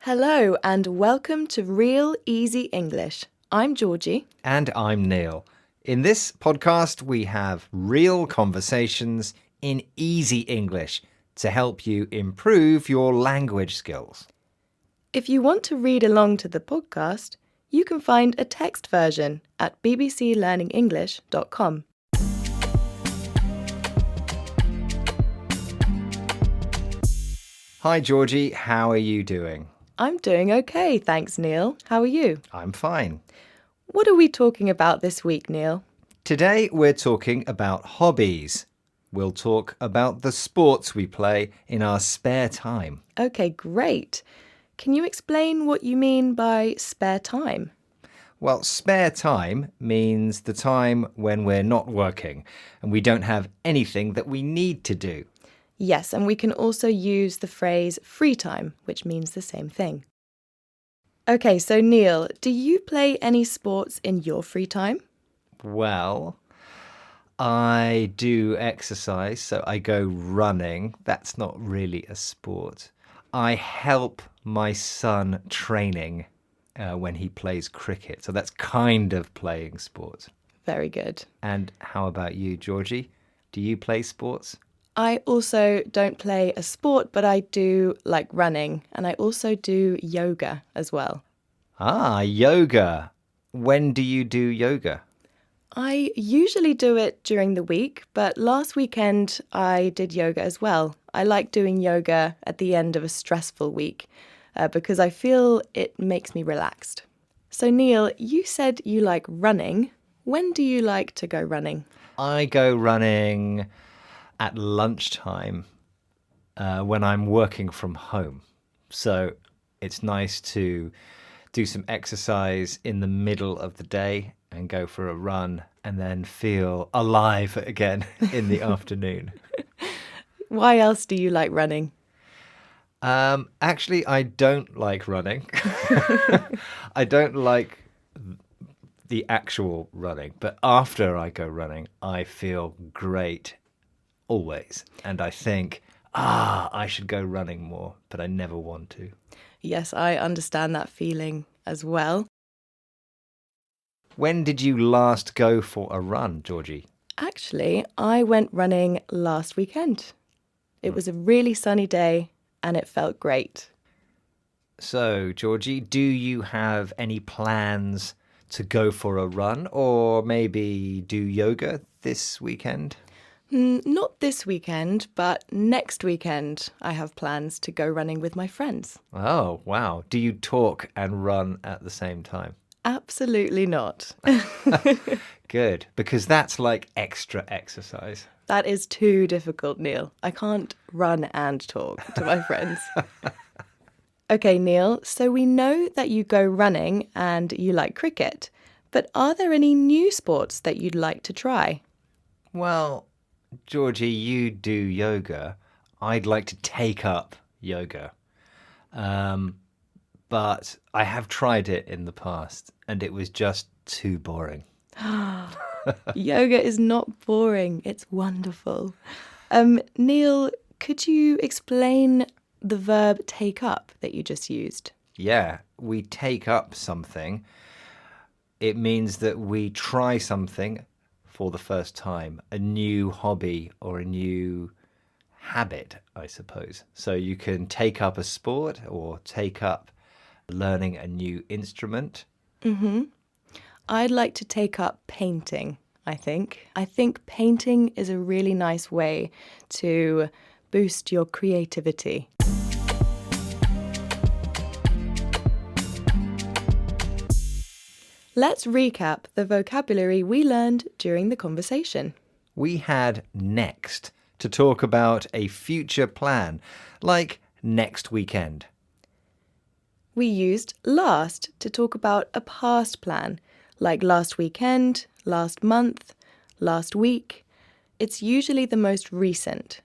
Hello and welcome to Real Easy English. I'm Georgie. And I'm Neil. In this podcast, we have real conversations in easy English to help you improve your language skills. If you want to read along to the podcast, you can find a text version at bbclearningenglish.com. Hi, Georgie. How are you doing? I'm doing okay, thanks, Neil. How are you? I'm fine. What are we talking about this week, Neil? Today, we're talking about hobbies. We'll talk about the sports we play in our spare time. Okay, great. Can you explain what you mean by spare time? Well, spare time means the time when we're not working and we don't have anything that we need to do. Yes, and we can also use the phrase free time, which means the same thing. Okay, so Neil, do you play any sports in your free time? Well, I do exercise, so I go running. That's not really a sport. I help my son training when he plays cricket, so that's kind of playing sport. Very good. And how about you, Georgie? Do you play sports? I also don't play a sport, but I do like running, and I also do yoga as well. Ah, yoga. When do you do yoga? I usually do it during the week, but last weekend I did yoga as well. I like doing yoga at the end of a stressful week because I feel it makes me relaxed. So Neil, you said you like running. When do you like to go running? I go running at lunchtime when I'm working from home. So it's nice to do some exercise in the middle of the day and go for a run and then feel alive again in the afternoon. Why else do you like running? Actually, I don't like running. I don't like the actual running, but after I go running, I feel great always. And I think, I should go running more, but I never want to. Yes, I understand that feeling as well. When did you last go for a run, Georgie? Actually, I went running last weekend. It was a really sunny day and it felt great. So, Georgie, do you have any plans to go for a run or maybe do yoga this weekend? Not this weekend, but next weekend I have plans to go running with my friends. Oh, wow. Do you talk and run at the same time? Absolutely not. Good, because that's like extra exercise. That is too difficult, Neil. I can't run and talk to my friends. Okay, Neil, so we know that you go running and you like cricket, but are there any new sports that you'd like to try? Well, Georgie, you do yoga. I'd like to take up yoga. But I have tried it in the past and it was just too boring. Yoga is not boring. It's wonderful. Neil, could you explain the verb take up that you just used? Yeah, we take up something. It means that we try something for the first time, a new hobby or a new habit, I suppose. So you can take up a sport or take up learning a new instrument. I'd like to take up painting, I think. I think painting is a really nice way to boost your creativity. Let's recap the vocabulary we learned during the conversation. We had next to talk about a future plan, like next weekend. We used last to talk about a past plan, like last weekend, last month, last week. It's usually the most recent.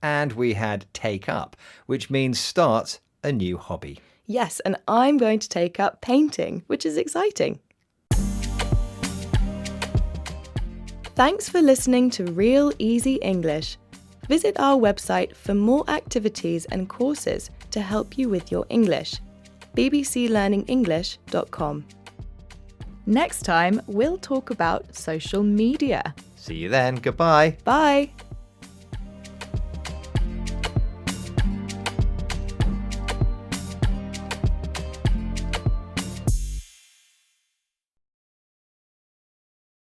And we had take up, which means start a new hobby. Yes, and I'm going to take up painting, which is exciting. Thanks for listening to Real Easy English. Visit our website for more activities and courses to help you with your English. bbclearningenglish.com. Next time, we'll talk about social media. See you then. Goodbye. Bye!